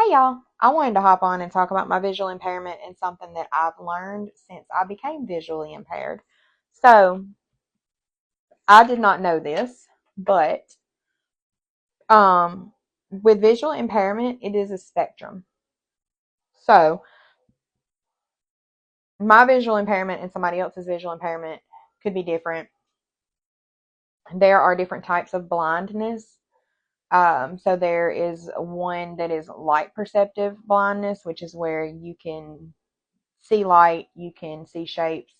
Hey y'all, I wanted to hop on and talk about my visual impairment and something that I've learned since I became visually impaired. So, I did not know this, but um, with visual impairment, it is a spectrum. So, my visual impairment and somebody else's visual impairment could be different. There are different types of blindness. So there is one that is light perceptive blindness, which is where you can see light, you can see shapes,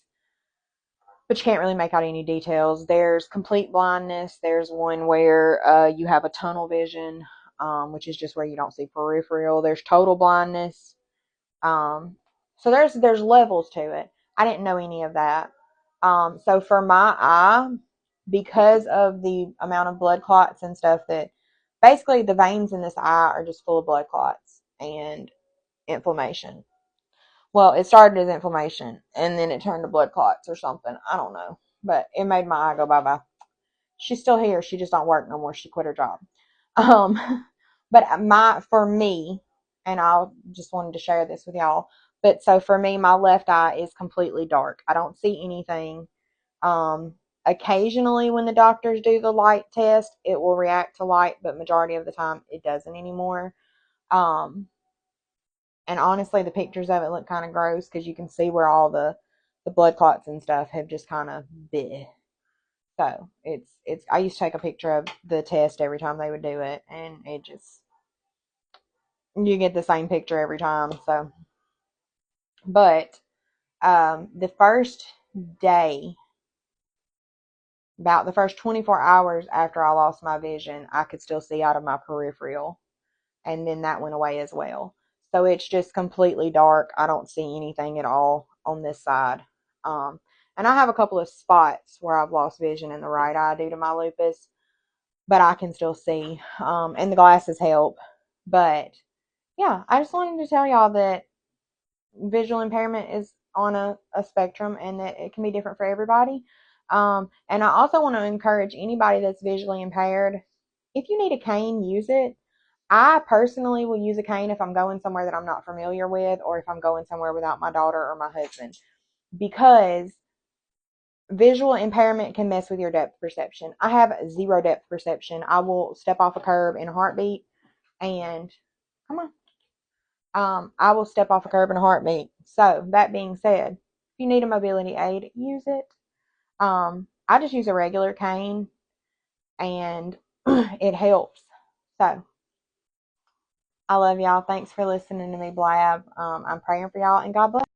but you can't really make out any details. There's complete blindness. There's one where you have a tunnel vision, which is just where you don't see peripheral. There's total blindness. Um, so there's levels to it. I didn't know any of that. So for my eye, because of the amount of blood clots and stuff, that basically the veins in this eye are just full of blood clots and inflammation. Well, it started as inflammation and then it turned to blood clots or something. I don't know. But it made my eye go bye bye. She's still here. She just don't work no more. She quit her job. Um, but for me, and I just wanted to share this with y'all. But so for me, my left eye is completely dark. I don't see anything. Um, Occasionally, when the doctors do the light test, it will react to light, but majority of the time, it doesn't anymore. Um, and honestly, the pictures of it look kind of gross because you can see where all the blood clots and stuff have just kind of bleh. So it's. I used to take a picture of the test every time they would do it, and it just you get the same picture every time. So, but the first day, about the first 24 hours after I lost my vision, I could still see out of my peripheral, and then that went away as well. So it's just completely dark. I don't see anything at all on this side. Um, and I have a couple of spots where I've lost vision in the right eye due to my lupus, but I can still see. And the glasses help. But yeah, I just wanted to tell y'all that visual impairment is on a spectrum and that it can be different for everybody. And I also want to encourage anybody that's visually impaired, if you need a cane, use it. I personally will use a cane if I'm going somewhere that I'm not familiar with or if I'm going somewhere without my daughter or my husband, because visual impairment can mess with your depth perception. I have zero depth perception. I will step off a curb in a heartbeat and come on. I will step off a curb in a heartbeat. So that being said, if you need a mobility aid, use it. I just use a regular cane and it helps. So I love y'all. Thanks for listening to me blab. I'm praying for y'all and God bless.